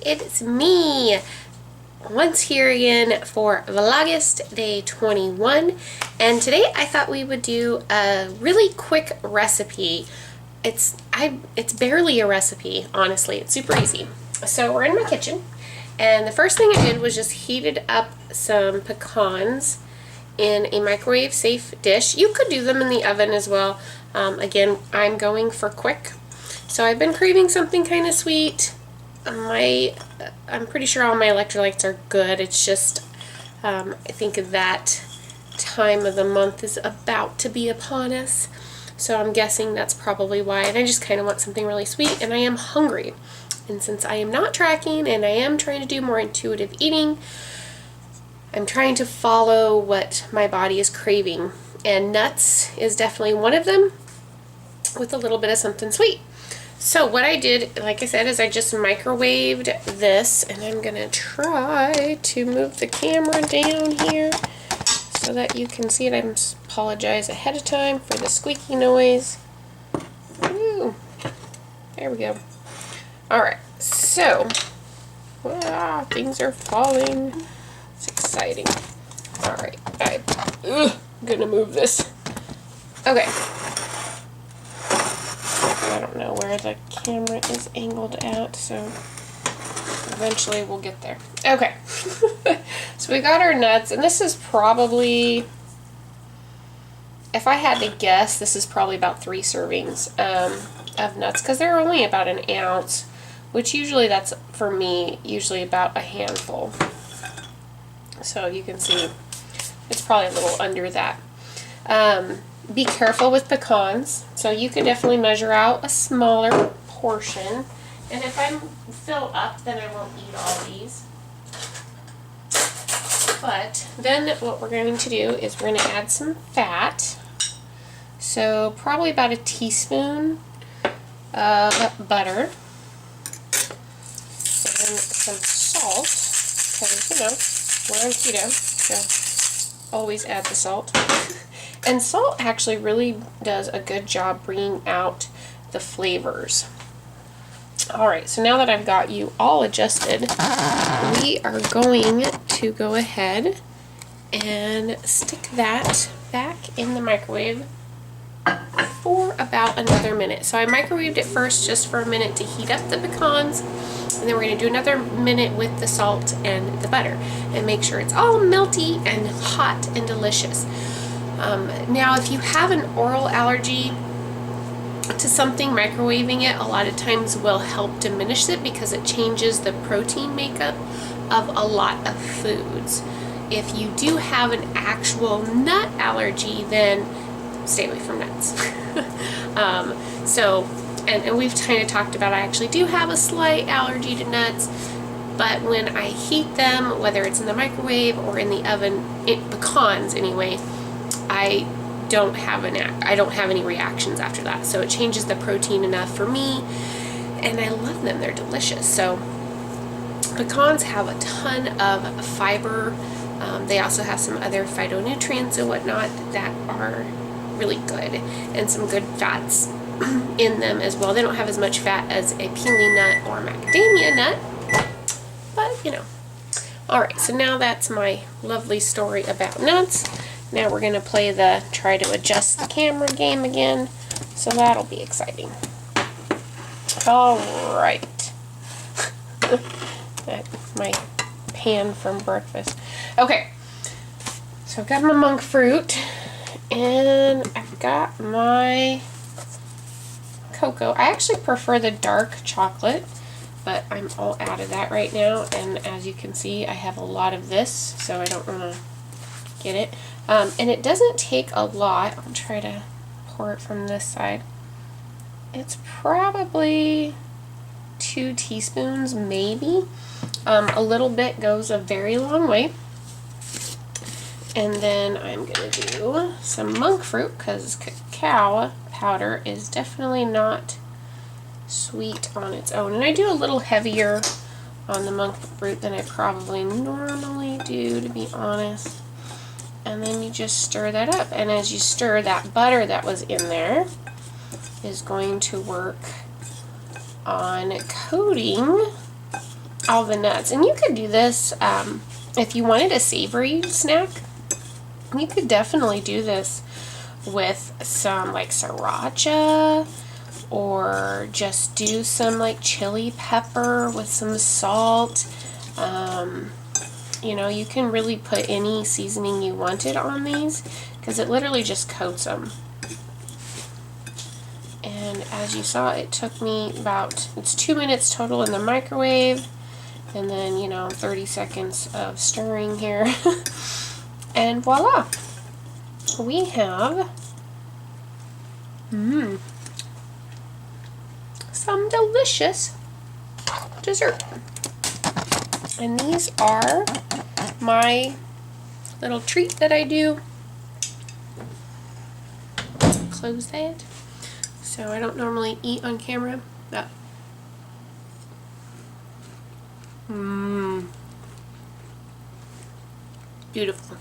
it's me once here again for Vlogust day 21, and today I thought we would do a really quick recipe. It's barely a recipe, honestly. It's super easy. So we're in my kitchen, and the first thing I did was just heated up some pecans in a microwave safe dish. You could do them in the oven as well. Again, I'm going for quick. So I've been craving something kind of sweet. I'm pretty sure all my electrolytes are good. It's just I think that time of the month is about to be upon us. So I'm guessing that's probably why. And I just kind of want something really sweet, and I am hungry. And since I am not tracking and I am trying to do more intuitive eating, I'm trying to follow what my body is craving. And nuts is definitely one of them, with a little bit of something sweet. So what I did, like I said, is I just microwaved this, and I'm going to try to move the camera down here so that you can see it. I apologize ahead of time for the squeaky noise. Woo. There we go. Alright, so, things are falling. It's exciting. Alright, I'm going to move this. Okay. I don't know where the camera is angled at, so eventually we'll get there. Okay. So we got our nuts, and this is probably, if I had to guess, this is probably about 3 servings of nuts, because they're only about an ounce, which usually that's, for me, usually about a handful. So you can see it's probably a little under that. Be careful with pecans, so you can definitely measure out a smaller portion. And if I'm filled up, then I won't eat all these. But then what we're going to do is we're going to add some fat. So probably about a teaspoon of butter. And some salt, because, you know, we're on keto, so always add the salt. And salt actually really does a good job bringing out the flavors. Alright, so now that I've got you all adjusted, we are going to go ahead and stick that back in the microwave for about another minute. So I microwaved it first just for a minute to heat up the pecans, and then we're going to do another minute with the salt and the butter and make sure it's all melty and hot and delicious. Now, if you have an oral allergy to something, microwaving it a lot of times will help diminish it because it changes the protein makeup of a lot of foods. If you do have an actual nut allergy, then stay away from nuts. And we've kind of talked about, I actually do have a slight allergy to nuts, but when I heat them, whether it's in the microwave or in the oven, pecans anyway, I don't have any reactions after that. So it changes the protein enough for me, and I love them. They're delicious. So pecans have a ton of fiber. They also have some other phytonutrients and whatnot that are really good, and some good fats in them as well. They don't have as much fat as a peely nut or macadamia nut, but you know. Alright, so now that's my lovely story about nuts. Now we're going to play the try to adjust the camera game again, so that'll be exciting. Alright. My pan from breakfast. Okay, so I've got my monk fruit, and I've got my cocoa. I actually prefer the dark chocolate, but I'm all out of that right now, and as you can see, I have a lot of this, so I don't want to get it. And it doesn't take a lot. I'll try to pour it from this side. It's probably 2 teaspoons, maybe. A little bit goes a very long way. And then I'm going to do some monk fruit, because cacao powder is definitely not sweet on its own. And I do a little heavier on the monk fruit than I probably normally do, to be honest. And then you just stir that up, and as you stir, that butter that was in there is going to work on coating all the nuts. And you could do this if you wanted a savory snack. You could definitely do this with some like sriracha, or just do some like chili pepper with some salt. You know, you can really put any seasoning you wanted on these, because it literally just coats them. And as you saw, it took me it's 2 minutes total in the microwave, and then, you know, 30 seconds of stirring here. And voila! We have some delicious dessert. And these are my little treat that I do. Close that. So I don't normally eat on camera, but beautiful.